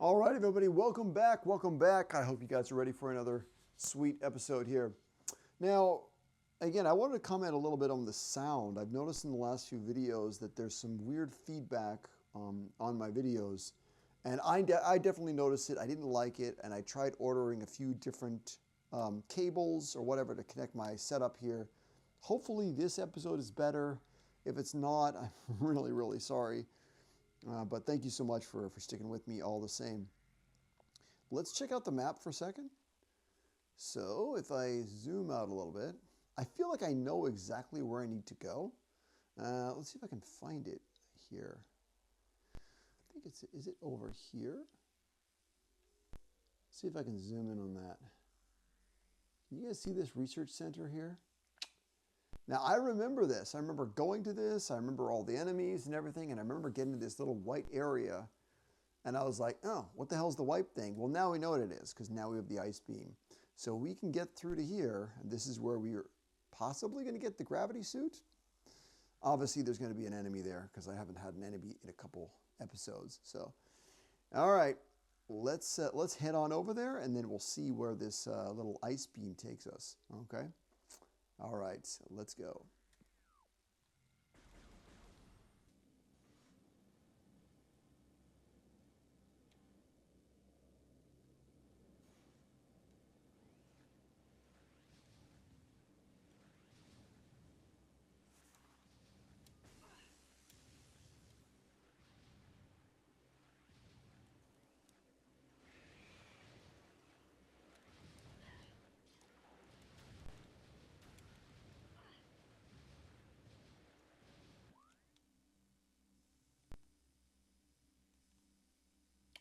All right, everybody, welcome back. Welcome back. I hope you guys are ready for another sweet episode here. Now, again, I wanted to comment a little bit on the sound. I've noticed in the last few videos that there's some weird feedback on my videos, and I definitely noticed it. I didn't like it, and I tried ordering a few different cables or whatever to connect my setup here. Hopefully, this episode is better. If it's not, I'm really, really sorry. But thank you so much for sticking with me all the same. Let's check out the map for a second. So if I zoom out a little bit, I feel like I know exactly where I need to go. Let's see if I can find it here. I think is it over here? See if I can zoom in on that. Can you guys see this research center here? Now I remember this. I remember going to this. I remember all the enemies and everything. And I remember getting to this little white area. And I was like, oh, what the hell's the white thing? Well, now we know what it is because now we have the ice beam. So we can get through to here. And this is where we are possibly going to get the gravity suit. Obviously, there's going to be an enemy there because I haven't had an enemy in a couple episodes. So, all right, let's head on over there and then we'll see where this little ice beam takes us. Okay. All right, let's go.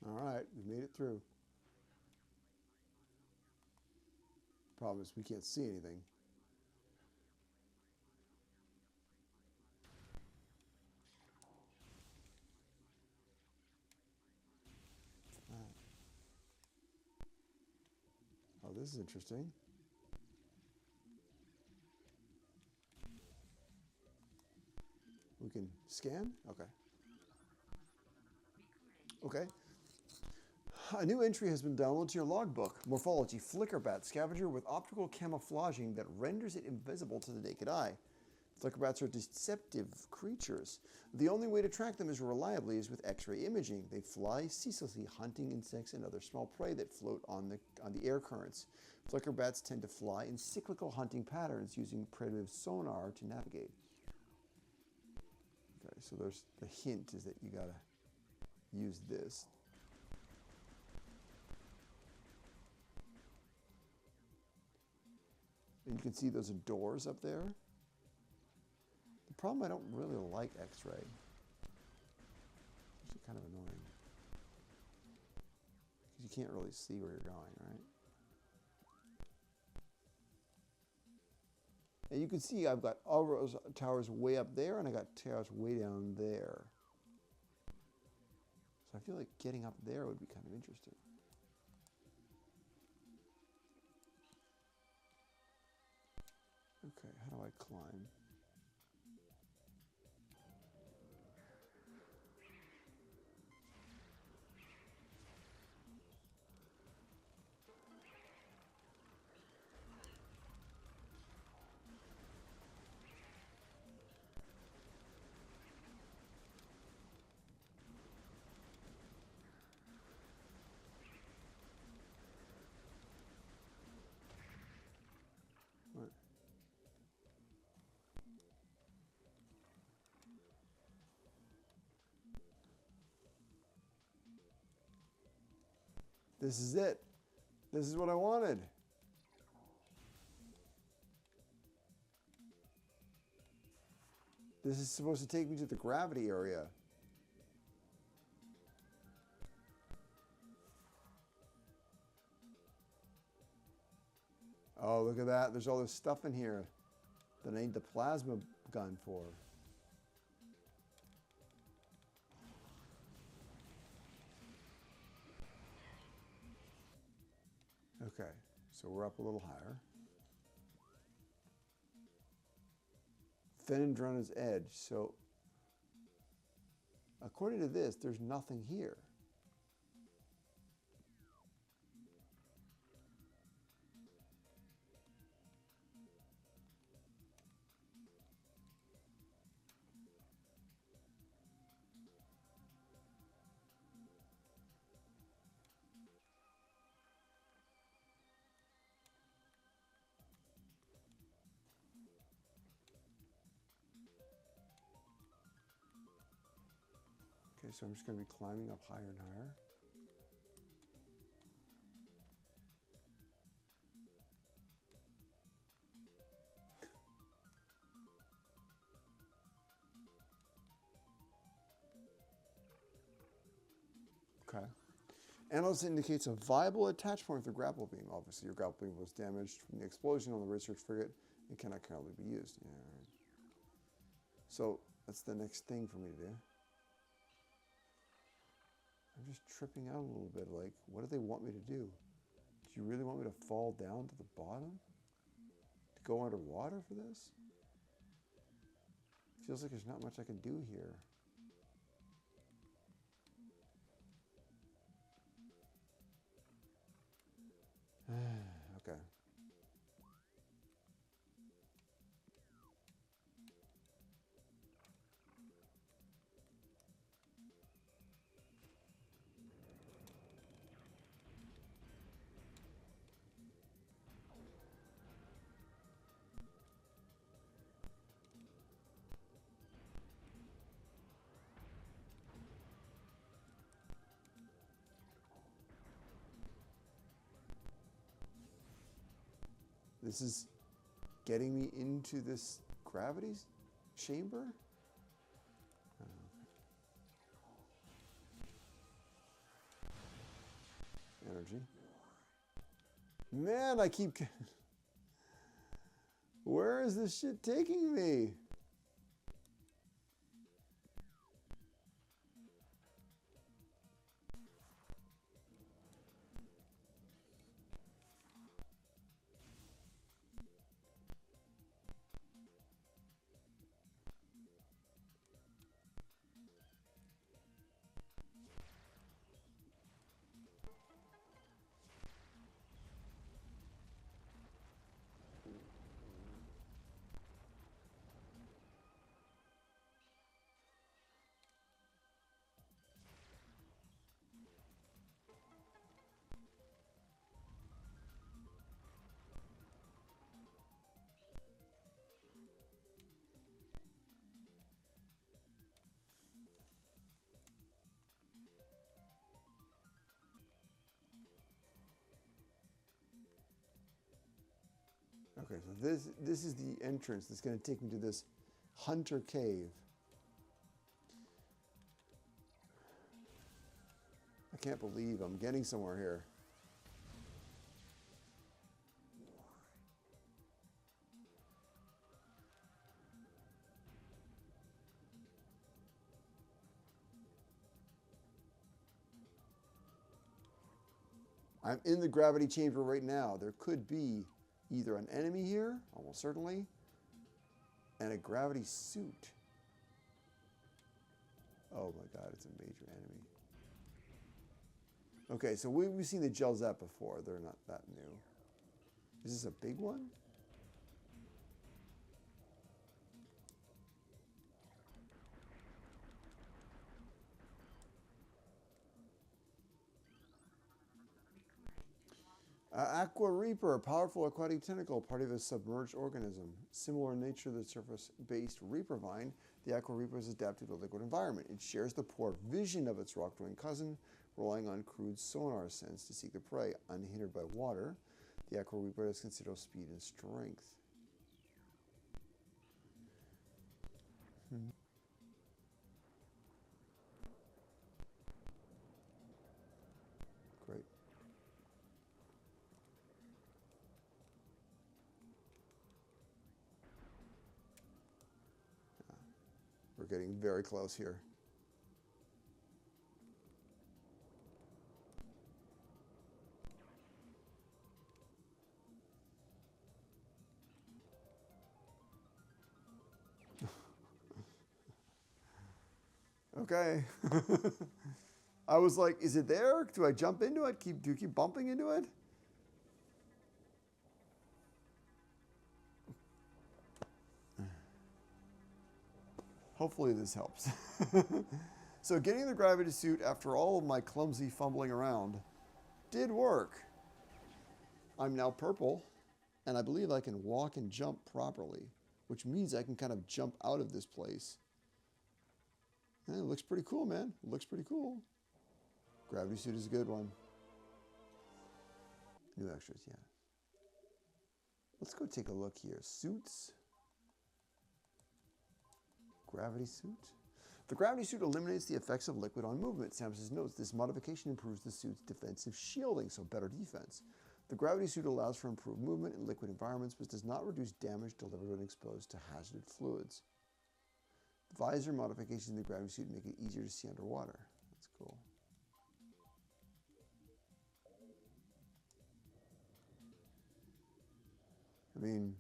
All right, we made it through. Problem is we can't see anything. Oh, this is interesting. We can scan? Okay. Okay. A new entry has been downloaded to your logbook. Morphology, flickerbat, scavenger with optical camouflaging that renders it invisible to the naked eye. Flickerbats are deceptive creatures. The only way to track them as reliably is with X-ray imaging. They fly ceaselessly, hunting insects and other small prey that float on the air currents. Flickerbats tend to fly in cyclical hunting patterns using primitive sonar to navigate. Okay, so there's the hint is that you gotta use this. And you can see those are doors up there. The problem, I don't really like X-ray. It's kind of annoying. Because you can't really see where you're going, right? And you can see I've got all those towers way up there and I got towers way down there. So I feel like getting up there would be kind of interesting. Okay, how do I climb? What? This is it. This is what I wanted. This is supposed to take me to the gravity area. Oh, look at that. There's all this stuff in here that I need the plasma gun for. Okay, so we're up a little higher. Phenandrana's Edge. So, according to this, there's nothing here. so I'm just going to be climbing up higher and higher. Okay. Analysis indicates a viable attach point for the grapple beam. Obviously, your grapple beam was damaged from the explosion on the research frigate and cannot currently be used. Yeah, right. So that's the next thing for me to do. I'm just tripping out a little bit. Like, what do they want me to do? Do you really want me to fall down to the bottom? To go underwater for this? Feels like there's not much I can do here. Okay. This is getting me into this gravity chamber? Energy. Man, I keep... Where is this shit taking me? Okay, so this is the entrance that's going to take me to this Hunter Cave. I can't believe I'm getting somewhere here. I'm in the gravity chamber right now. There could be either an enemy here, almost certainly, and a gravity suit. Oh my god, it's a major enemy. Okay, so we've seen the gels out before. They're not that new. Is this a big one? Aqua Reaper, a powerful aquatic tentacle, part of a submerged organism. Similar in nature to the surface-based Reaper vine, the Aqua Reaper is adapted to a liquid environment. It shares the poor vision of its rock-dwelling cousin, relying on crude sonar sense to seek the prey. Unhindered by water, the Aqua Reaper has considerable speed and strength. Great. We're getting very close here. Okay. I was like, is it there? Do I jump into it? Do you keep bumping into it? Hopefully this helps. So getting the gravity suit after all of my clumsy fumbling around did work. I'm now purple, and I believe I can walk and jump properly, which means I can kind of jump out of this place Yeah, it looks pretty cool, man. It looks pretty cool. Gravity suit is a good one. New extras, yeah. Let's go take a look here. Suits. Gravity suit. The gravity suit eliminates the effects of liquid on movement. Samus notes this modification improves the suit's defensive shielding, so better defense. The gravity suit allows for improved movement in liquid environments, but does not reduce damage delivered when exposed to hazardous fluids. The visor modifications in the gravity suit make it easier to see underwater. That's cool. I mean,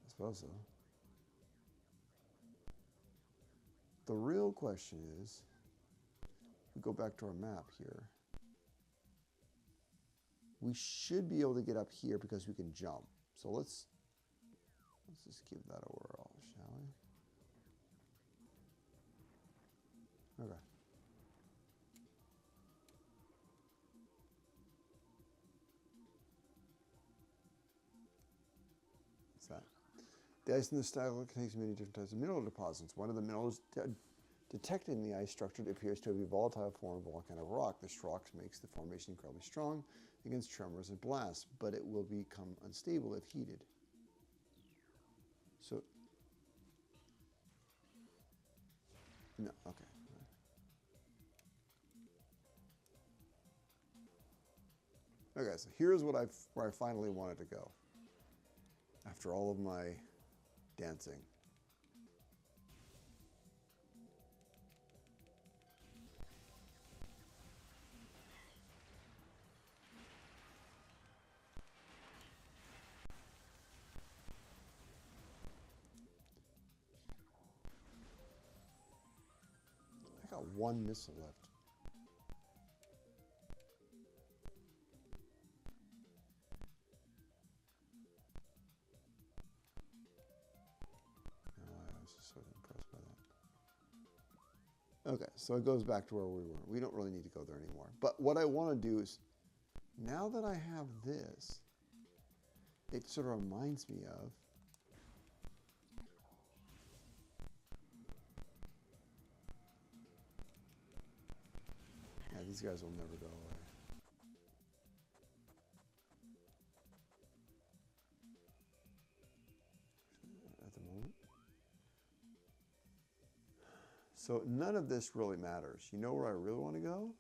I suppose so. The real question is, we go back to our map here. We should be able to get up here because we can jump. So let's just give that a whirl, shall we? Okay. What's that? The ice in the style contains many different types of mineral deposits. One of the minerals detected in the ice structure appears to be a volatile form of volcanic rock. This rock makes the formation incredibly strong against tremors and blasts, but it will become unstable if heated. So, no, okay. Okay, so here's where I finally wanted to go. After all of my dancing. I got one missile left. I was just so impressed by that. Okay, so it goes back to where we were. We don't really need to go there anymore. But what I want to do is, now that I have this, it sort of reminds me of these guys will never go away. At the moment. So none of this really matters. You know where I really want to go?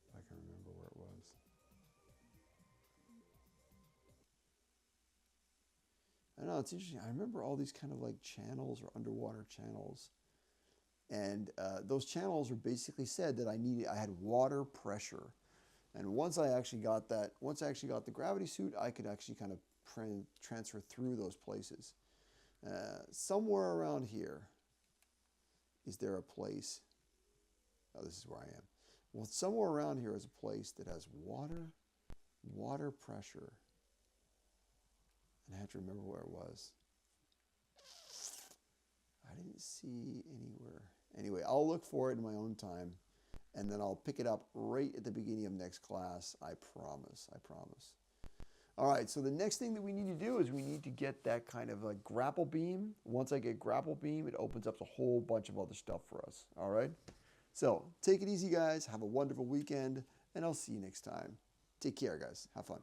If I can remember where it was. I know, it's interesting. I remember all these kind of like channels or underwater channels. And those channels were basically said that I had water pressure. And once I actually got the gravity suit, I could actually kind of transfer through those places. Somewhere around here, is there a place? Oh, this is where I am. Well, somewhere around here is a place that has water pressure. And I have to remember where it was. I didn't see anywhere. Anyway, I'll look for it in my own time, and then I'll pick it up right at the beginning of next class. I promise. I promise. All right, so the next thing that we need to do is we need to get that kind of a grapple beam. Once I get grapple beam, it opens up a whole bunch of other stuff for us. All right? So take it easy, guys. Have a wonderful weekend, and I'll see you next time. Take care, guys. Have fun.